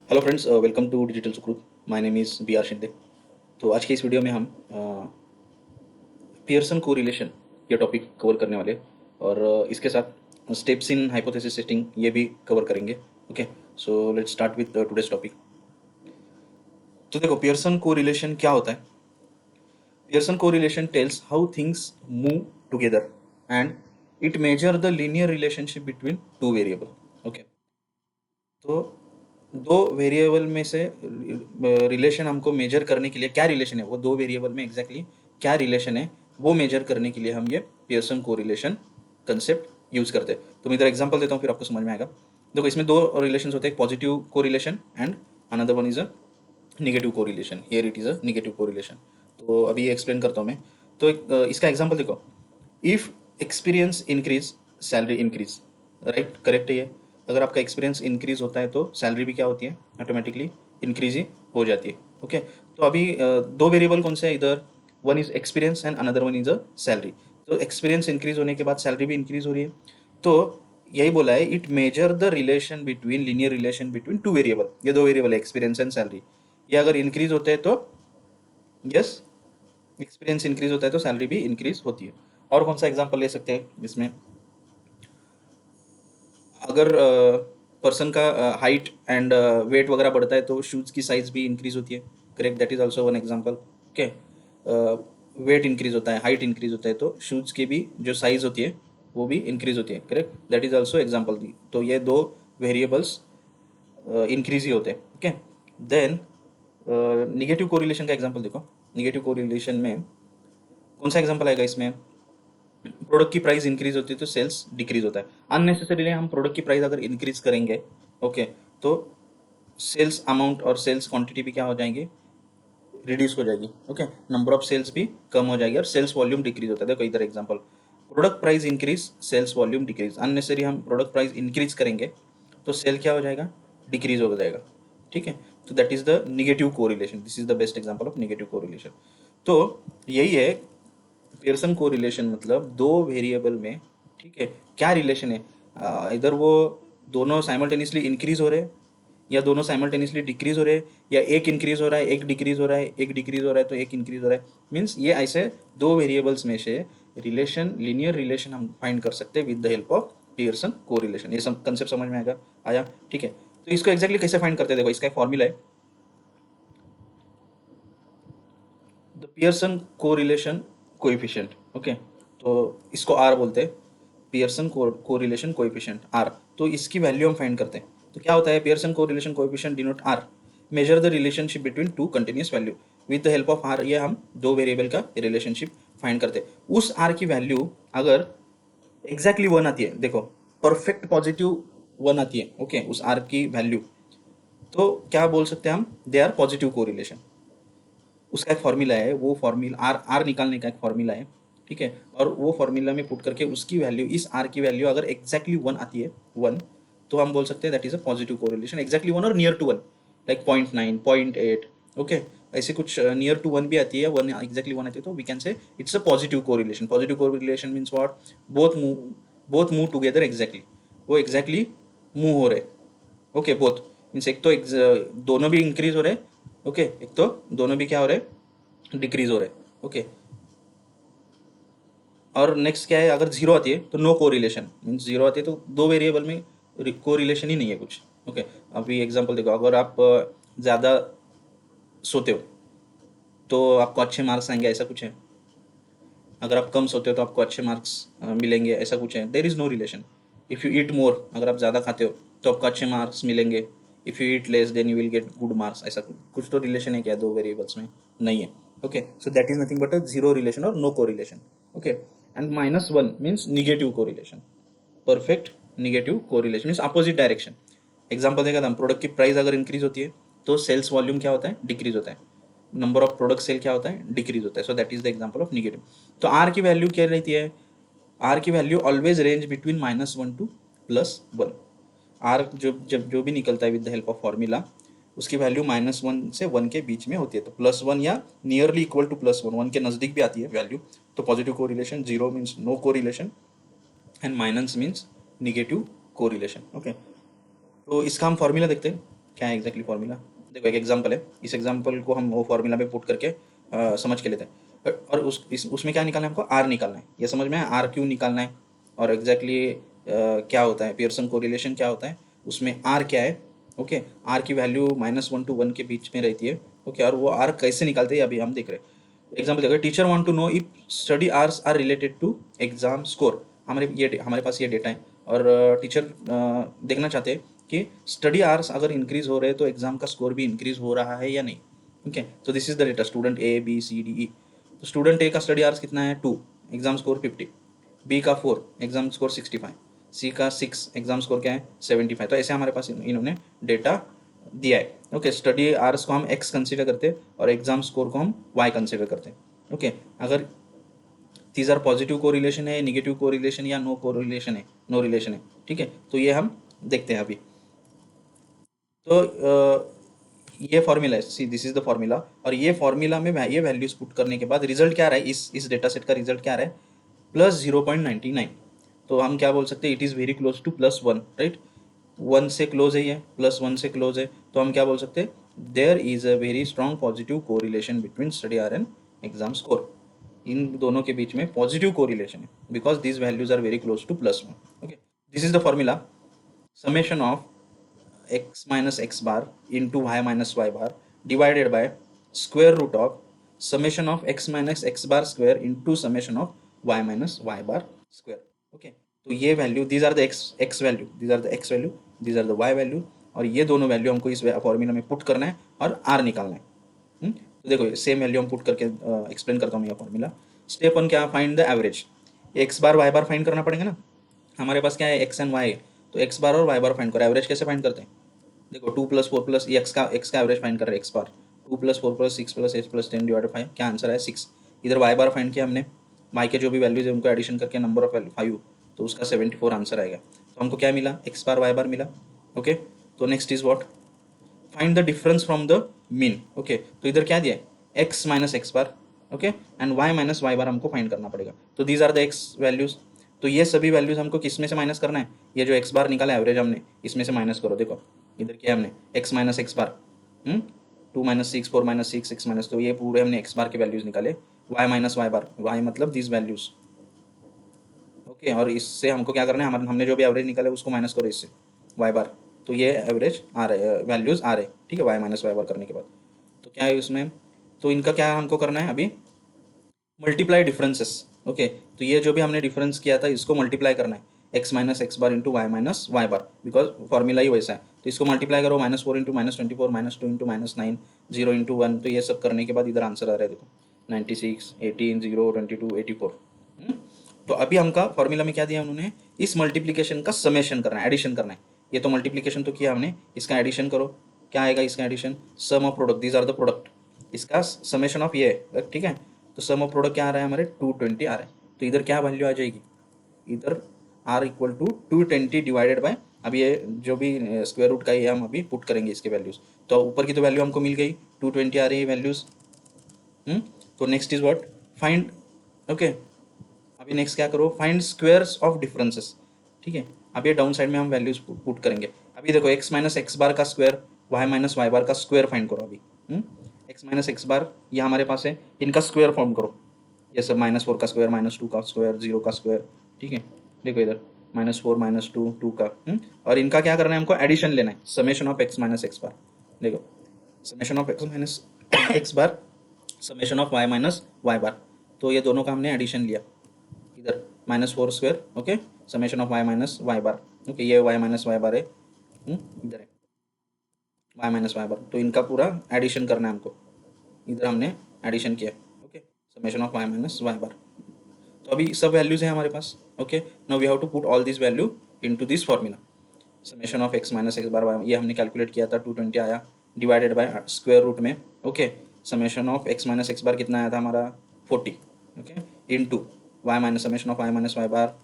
Hello friends, welcome to digital Sukrut. My name is B R Shinde. तो आज के इस वीडियो में हम पियर्सन कोरिलेशन ये टॉपिक कवर करने वाले हैं और इसके साथ स्टेप्स इन हाइपोथेसिस टेस्टिंग ये भी कवर करेंगे। Okay, so let's start with today's topic. तो देखो, पियर्सन कोरिलेशन क्या होता है। Pearson correlation tales how things move together and it measure the linear relationship between two variable. Okay, तो दो वेरिएबल में से रिलेशन हमको मेजर करने के लिए क्या रिलेशन है, वो दो वेरिएबल में एग्जैक्टली क्या रिलेशन है वो मेजर करने के लिए हम ये पियर्सन कोरिलेशन कंसेप्ट यूज करते हैं। तो मैं इधर एग्जांपल देता हूँ, फिर आपको समझ में आएगा। देखो, इसमें दो रिलेशन होते हैं, positive correlation and another one is a negative correlation. Here it is a negative correlation. तो अभी ये एक्सप्लेन करता हूँ मैं। तो इसका एग्जांपल देखो, if experience increase salary increase. Right, correct है ये। अगर आपका एक्सपीरियंस इंक्रीज होता है तो सैलरी भी क्या होती है, ऑटोमेटिकली इंक्रीज ही हो जाती है। ओके, तो अभी दो वेरिएबल कौन से हैं इधर, one is experience and another one is a salary. तो एक्सपीरियंस इंक्रीज होने के बाद सैलरी भी इंक्रीज हो रही है। तो यही बोला है, it measure the relation between linear relation between two variable. ये दो वेरिएबल है, एक्सपीरियंस एंड सैलरी। ये अगर इंक्रीज होते हैं तो यस, एक्सपीरियंस इंक्रीज होता है तो सैलरी भी इंक्रीज होती है। और कौन सा एग्जांपल ले सकते हैं इसमें, अगर पर्सन का हाइट एंड वेट वगैरह बढ़ता है तो शूज़ की साइज भी इंक्रीज होती है। Correct, that is also one example. Okay, weight increase होता है, हाइट इंक्रीज होता है तो शूज़ की भी जो साइज होती है वो भी इंक्रीज होती है। Correct, that is also example दी। तो ये दो वेरिएबल्स इंक्रीज ही होते हैं। ओके, देन निगेटिव कोरिलेशन का एग्जांपल देखो। निगेटिव कोरिलेशन में कौन सा एग्जांपल आएगा इसमें, प्रोडक्ट की प्राइस इंक्रीज होती है तो सेल्स डिक्रीज होता है। अननेसेसरीली हम प्रोडक्ट की प्राइस अगर इंक्रीज करेंगे, ओके, तो सेल्स अमाउंट और सेल्स क्वांटिटी भी क्या हो जाएंगे, रिड्यूस हो जाएगी। ओके, नंबर ऑफ सेल्स भी कम हो जाएगी और सेल्स वॉल्यूम डिक्रीज होता है। देखो इधर example, product price increase sales volume decrease. Unnecessary हम प्रोडक्ट प्राइस इंक्रीज करेंगे तो सेल क्या हो जाएगा, डिक्रीज हो जाएगा। ठीक है, तो that is the negative correlation. This is the best example of negative correlation. तो यही है पियर्सन को रिलेशन, मतलब दो वेरिएबल में, ठीक है, क्या रिलेशन है। इधर वो दोनों साइमल्टेनियसली इंक्रीज हो रहे हैं या दोनों साइमल्टेनियसली डिक्रीज हो रहे हैं, या एक इंक्रीज हो रहा है एक डिक्रीज हो रहा है, एक डिक्रीज हो रहा है तो एक इंक्रीज हो रहा है। मीन्स ये ऐसे दो वेरिएबल्स में से रिलेशन, लीनियर रिलेशन हम फाइंड कर सकते हैं with the help of Pearson को रिलेशन। ये सब कंसेप्ट समझ में आया। ठीक है, तो इसको एग्जैक्टली कैसे फाइंड करते हैं, देखो इसका एक फॉर्मूला है, the Pearson correlation coefficient. Okay, तो इसको आर बोलते हैं, पियर्सन कोरिलेशन कोएफिशिएंट आर। तो इसकी वैल्यू हम फाइंड करते हैं। तो क्या होता है, Pearson correlation coefficient denote R, measure the relationship between two continuous value. With the help of R ये हम दो वेरिएबल का रिलेशनशिप फाइंड करते हैं। उस आर की वैल्यू अगर एग्जैक्टली वन आती है, देखो परफेक्ट पॉजिटिव वन आती है, ओके, उस आर की वैल्यू, तो क्या बोल सकते हैं हम, दे आर पॉजिटिव कोरिलेशन। उसका एक फॉर्मूला है, वो फॉर्मूला आर आर निकालने का एक फॉर्मूला है। ठीक है, और वो फॉर्मूला में पुट करके उसकी वैल्यू, इस आर की वैल्यू अगर एग्जैक्टली वन आती है, वन, तो हम बोल सकते हैं that is a positive correlation. Exactly one और near to one, like 0.9 0.8, okay, ऐसे कुछ नियर टू वन भी आती है, वन एग्जैक्टली वन आती है तो we can say it's a positive correlation. Positive correlation means what, both move together exactly, वो एग्जैक्टली मूव हो रहे। ओके, बोथ मीन्स एक तो दोनों भी इंक्रीज हो रहे, ओके, एक तो दोनों भी क्या हो रहे, डिक्रीज हो रहे। ओके, और नेक्स्ट क्या है, अगर जीरो आती है तो नो कोरिलेशन, मीन्स जीरो आती है तो दो वेरिएबल में कोरिलेशन ही नहीं है कुछ। ओके, अभी एग्जांपल देखो, अगर आप ज़्यादा सोते हो तो आपको अच्छे मार्क्स आएंगे, ऐसा कुछ है। अगर आप कम सोते हो तो आपको अच्छे मार्क्स मिलेंगे, ऐसा कुछ है। There is no relation. If you eat more, अगर आप ज़्यादा खाते हो तो आपको अच्छे मार्क्स मिलेंगे। If you eat less than you will get good marks. ऐसा कुछ तो रिलेशन है क्या दो वेरिएबल्स में, नहीं है। Okay, so that is nothing but a zero relation और no correlation. Okay, and minus one means negative correlation, perfect negative correlation means opposite direction. Example देगा था, प्रोडक्ट की प्राइस अगर इंक्रीज होती है तो सेल्स वॉल्यूम क्या होता है, डिक्रीज होता है। नंबर ऑफ प्रोडक्ट सेल क्या होता है, डिक्रीज होता है। So that is the example of negative. तो आर की वैल्यू क्या रहती है, आर की value always range between -1 to +1। R जो भी निकलता है with the help of formula, उसकी वैल्यू -1 से 1 के बीच में होती है। तो +1 या नियरली इक्वल टू +1, 1 के नज़दीक भी आती है वैल्यू तो positive correlation, zero means no correlation and minus means negative correlation. Okay, तो इसका हम फॉर्मूला देखते हैं। क्या है एग्जैक्टली फॉर्मूला? देखो एक एग्जांपल है, इस एग्जांपल को हम वो फॉर्मूला में पुट करके समझ के लेते हैं। और उसमें क्या निकालना है हमको? आर निकालना है। ये समझ में है आर क्यों निकालना है और एग्जैक्टली क्या होता है पियर्सन कोरिलेशन क्या होता है, उसमें आर क्या है। ओके, आर की वैल्यू -1 to 1 के बीच में रहती है। ओके, और वो आर कैसे निकालते हैं अभी हम देख रहे हैं। एग्जाम्पल देखो, teacher want to know if study hours are related to exam score. हमारे पास ये डेटा है और टीचर देखना चाहते हैं कि स्टडी आवर्स अगर इंक्रीज हो रहे हैं तो एग्जाम का स्कोर भी इंक्रीज हो रहा है या नहीं। ओके, तो this is the data student A B C D E. तो स्टूडेंट ए का स्टडी आवर्स कितना है? 2, एग्जाम स्कोर 50। बी का 4, एग्जाम स्कोर 65। सी का 6, एग्जाम स्कोर क्या है? 75। तो ऐसे हमारे पास इन्होंने डेटा दिया है। ओके, स्टडी आवर्स को हम एक्स कंसिडर करते हैं और एग्जाम स्कोर को हम वाई कंसिडर करते हैं। ओके, अगर दीज आर पॉजिटिव कोरिलेशन है, निगेटिव कोरिलेशन या नो कोरिलेशन है, नो रिलेशन है। ठीक है, तो ये हम देखते हैं अभी। तो ये फॉर्मूला है, see this is the formula. और ये फॉर्मूला में ये वैल्यूज पुट करने के बाद रिजल्ट क्या आ रहा है, इस डेटा सेट का रिजल्ट क्या आ रहा है? +0.99। तो हम क्या बोल सकते हैं? It is very close to +1, right. 1 से क्लोज है, ये +1 से क्लोज है, तो हम क्या बोल सकते हैं? There is a very strong positive correlation between study hour and exam score. इन दोनों के बीच में पॉजिटिव कोरिलेशन है because these values are very close to +1। Okay, this is the formula. summation of x minus x bar into y minus y bar divided by square root of summation of x minus x bar square into summation of y minus y bar square। Okay, तो ये value, these are the x value, these are the x value, these are the y value, और ये दोनों value हमको इस formula में put करना है और r निकालना है। तो देखो सेम वैल्यू हम पुट करके एक्सप्लेन करता हूँ ये फॉर्मूला। स्टेप 1 क्या? Find the average. X bar Y bar find करना पड़ेगा ना। हमारे पास क्या है? एक्स एंड वाई है, तो एक्स बार और वाई बार फाइंड करो। एवरेज कैसे फाइंड करते हैं? देखो 2+4+ ये एक्स का एवरेज फाइंड कर रहे हैं। एक्स बार 2+4+6+8+10 डिवाइड 5, क्या आंसर है? 6। इधर वाई बार फाइंड किया हमने, वाई के जो भी वैल्यूज है उनको एडिशन करके नंबर ऑफ वैल्यू 5, तो उसका 74 आंसर आएगा। तो हमको क्या मिला? एक्स बार वाई बार मिला। ओके, तो next is what? Find the difference from the mean. Okay, तो इधर क्या दिया है? X minus x bar, okay, and y minus y bar हमको फाइंड करना पड़ेगा। तो these are the x values. तो ये सभी वैल्यूज हमको किस में से माइनस करना है? ये जो एक्स बार निकाला एवरेज हमने, इसमें से माइनस करो। देखो इधर क्या है हमने? एक्स माइनस एक्स बार, 2 - 6, 4 - 6, 6 माइनस, तो ये पूरे हमने एक्स बार के वैल्यूज निकाले। वाई माइनस वाई बार, वाई मतलब दीज वैल्यूज। ओके, और इससे हमको क्या करना है? हमने जो भी एवरेज निकाले उसको माइनस करो इससे, वाई बार। तो ये एवरेज आ रहे, वैल्यूज आ रहे, ठीक है, वाई माइनस वाई बार करने के बाद। तो क्या है उसमें? तो इनका क्या हमको करना है अभी? Multiply differences. ओके, तो ये जो भी हमने डिफरेंस किया था इसको मल्टीप्लाई करना है, x minus x bar into y minus y bar, because formula ही वैसा है। तो इसको मल्टीप्लाई करो, -4 इंटू -24, -2 इंटू -9, 0 इंटू 1। तो ये सब करने के बाद इधर आंसर आ रहा है, देखो 96, 18, 0, 22, 84। तो अभी हमका फॉर्मूला में क्या दिया उन्होंने? इस मल्टीप्लीकेशन का समेशन करना है, एडिशन करना है। ये तो मल्टीप्लीकेशन तो किया हमने, इसका एडिशन करो। क्या आएगा इसका addition? Sum of product, these are the product, इसका समेशन ऑफ ये है, ठीक है। तो सम ऑफ प्रोडक्ट क्या आ रहा है हमारे? 220 आ रहा है। तो इधर क्या वैल्यू आ जाएगी? इधर R equal to 220 divided by, अब ये जो भी स्क्वायर रूट का ये हम अभी पुट करेंगे इसके वैल्यूज। तो ऊपर की तो वैल्यू हमको मिल गई, 220 आ रही है वैल्यूज। तो next is what? Find. Okay, अभी नेक्स्ट क्या करो? Find squares of differences. ठीक है, अब ये डाउन साइड में हम वैल्यूज पुट करेंगे। अभी देखो एक्स माइनस एक्स बार का स्क्वायर, वाई माइनस वाई बार का स्क्वायर फाइंड करो अभी। एक्स माइनस एक्स बार ये हमारे पास है, इनका स्क्वायर फॉर्म करो। ये सब -4 का स्क्वायर, -2 का स्क्वायर, 0 का स्क्वायर, ठीक है। देखो इधर -4 -2 2 का, और इनका क्या करना है? हमको एडिशन लेना है, summation of x minus x bar. देखो summation of x minus x bar, summation of y minus y bar. तो ये दोनों का हमने एडिशन लिया इधर, -4 square, okay, summation of y minus y bar. Okay, ये वाई माइनस वाई बार है, इधर है वाई माइनस वाई बार। तो इनका पूरा एडिशन करना है हमको, इधर हमने एडिशन किया। Okay, summation of y minus y bar. तो अभी सब वैल्यूज हैं हमारे पास। Okay, now we have to put all this value into this formula. Summation of x minus x bar y, ये हमने कैलकुलेट किया था, 220 आया, डिवाइडेड बाय स्क्वायर रूट में। Okay, summation of x minus x bar कितना आया था हमारा? 40। Okay, into y minus summation of y minus y bar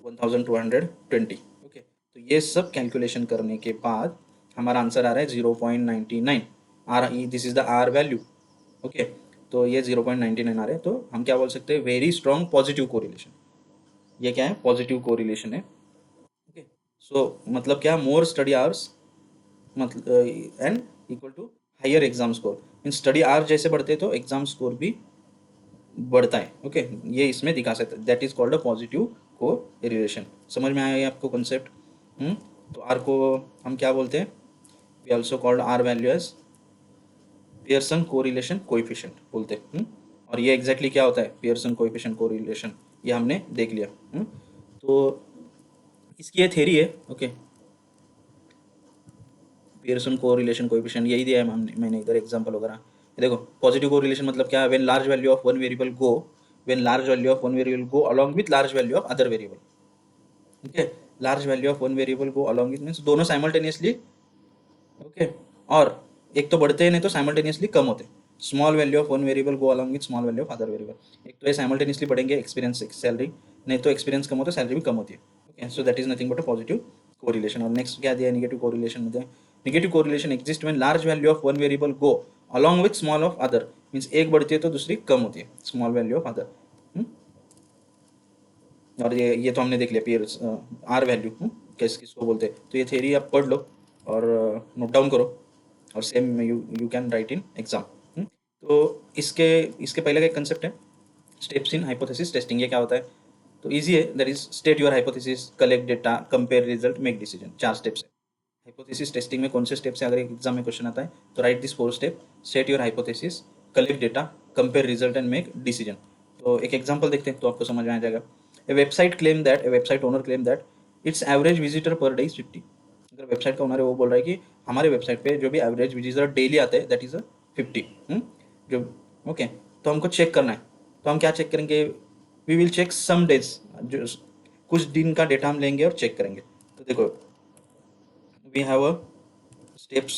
1220। Okay, तो ये सब कैलकुलेशन करने के बाद हमारा आंसर आ रहा है 0.99 R, this is the R value. Okay, तो ये 0.99 आ रहे हैं। तो हम क्या बोल सकते हैं? Very strong positive correlation. ये क्या है? पॉजिटिव कोरिलेशन है। ओके, सो मतलब क्या? मोर स्टडी आवर्स मतलब and equal to higher exam score. Mean study are जैसे बढ़ते तो एग्जाम स्कोर भी बढ़ता है। ओके, ये इसमें दिखा सकते हैं, that is called a positive को रिलेशन। समझ में आया ये आपको कॉन्सेप्ट? तो आर को हम क्या बोलते हैं? We also called R value as Pearson correlation coefficient बोलते हैं। और ये एग्जैक्टली क्या होता है पियर्सन कोएफिशिएंट कोरिलेशन, ये हमने देख लिया। तो इसकी ये थ्योरी है। ओके, पियर्सन कोरिलेशन कोएफिशिएंट यही दिया है मैंने इधर एग्जांपल वगैरह। ये देखो, पॉजिटिव कोरिलेशन मतलब क्या है? When large value of one variable go, when large value of one variable go along with large value of other variable. Okay, large value of one variable go along with means दोनों simultaneously. Okay, और एक तो बढ़ते हैं नहीं तो simultaneously कम होते हैं। Small value of one variable go along with small value of other variable. एक तो ये साइमल्टेनियसली बढ़ेंगे एक्सपीरियंस सैलरी, नहीं तो एक्सपीरियंस कम होता है सैलरी भी कम होती है। Okay, so that is nothing but a positive correlation. और नेक्स्ट क्या दिया है? नेगेटिव कोरिलेशन में दिया negative correlation exist when large value of one variable go along with small of other. Means एक बढ़ती है तो दूसरी कम होती है, स्मॉल वैल्यू ऑफ अदर। और ये तो हमने देख लिया पीयर आर वैल्यू किसको बोलते हैं। तो ये थ्योरी आप पढ़ लो और नोट डाउन करो, और same you you can write in exam. तो इसके इसके पहले का एक कंसेप्ट है स्टेप्स इन हाइपोथेसिस टेस्टिंग। ये क्या होता है? तो इजी है, that is state your hypothesis, collect data, compare result, make decision. 4 steps है। हाइपोथेसिस टेस्टिंग में कौन से स्टेप्स है? अगर एक एग्जाम में क्वेश्चन आता है तो right this 4 step, set your hypothesis, collect data, compare result and make decision. तो एक एग्जांपल देखते हैं तो आपको समझ में आ जाएगा। A website owner claim that it's average visitor per day is 50। अगर वेबसाइट का ओनर है वो बोल रहा है कि हमारे वेबसाइट पे जो भी एवरेज विजिटर डेली आते हैं दैट इज 50। जो ओके, तो हमको चेक करना है। तो हम क्या चेक करेंगे? We will check some days, जो कुछ दिन का डेटा हम लेंगे और चेक करेंगे। तो देखो, we have a steps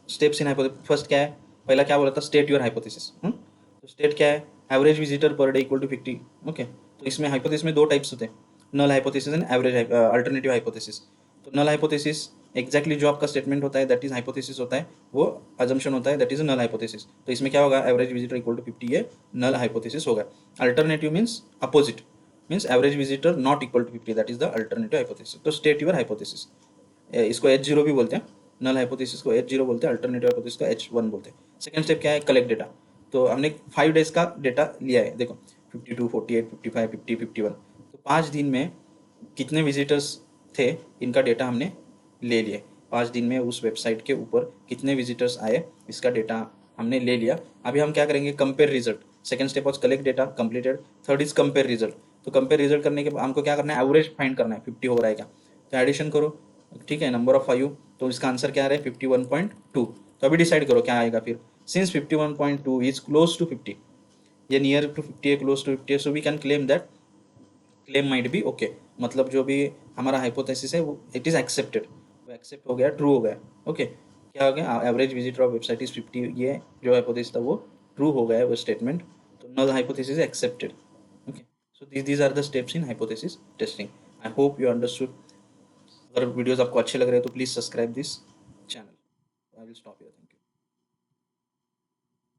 steps in hypothesis. First क्या है? पहला क्या बोला था? State your hypothesis. तो स्टेट क्या है? Average visitor per day equal to 50। Okay, तो इसमें हाइपोथेसिस में 2 टाइप्स होते हैं, null hypothesis and average alternative hypothesis. तो नल हाइपोथेसिस एग्जैक्टली जो आपका स्टेटमेंट होता है दैट इज हाइपोथेसिस होता है, वो अजम्पशन होता है दैट इज नल हाइपोथेसिस। तो इसमें क्या होगा? एवरेज विजिटर इक्वल टू 50, ये नल हाइपोथेसिस होगा। Alternative means opposite, means average visitor not equal to 50, that is the alternative hypothesis. तो स्टेट योर हाइपोथेसिस, इसको H0 भी बोलते हैं। नल हाइपोथेसिस को H0 बोलते हैं, अल्टरनेटिव हाइपोथेसिस को H1 बोलते हैं। सेकंड स्टेप क्या है? Collect data. तो हमने 5 डेज का डेटा लिया है। देखो 52, 48, 55, 50, 51। तो 5 दिन में कितने विजिटर्स थे, इनका डेटा हमने ले लिया। 5 दिन में उस वेबसाइट के ऊपर कितने विजिटर्स आए, इसका डेटा हमने ले लिया। अभी हम क्या करेंगे? Compare result. Second step was collect data, completed. Third is compare result. तो कंपेयर रिजल्ट करने के बाद हमको क्या करना है? एवरेज फाइंड करना है, 50 हो रहा है क्या। तो एडिशन करो, ठीक है, नंबर ऑफ 5। तो इसका आंसर क्या आ रहा है? 51.2। तो अभी डिसाइड करो क्या आएगा फिर। सिंस 51.2 इज क्लोज टू 50, ये नियर टू 50 है, क्लोज टू 50 है, so we can claim that claim might be okay. मतलब जो भी हमारा हाइपोथेसिस है वो इट इज एक्सेप्टेड, वो एक्सेप्ट हो गया, ट्रू हो गया। ओके, क्या हो गया? Average visitor of website is 50, ये जो हाइपोथेसिस था वो ट्रू हो गया है, वो स्टेटमेंट। तो null hypothesis accepted. Okay, so these are the steps in hypothesis testing. I hope you understood. अगर वीडियोस आपको अच्छे लग रहे हैं तो please subscribe this channel. I will stop here.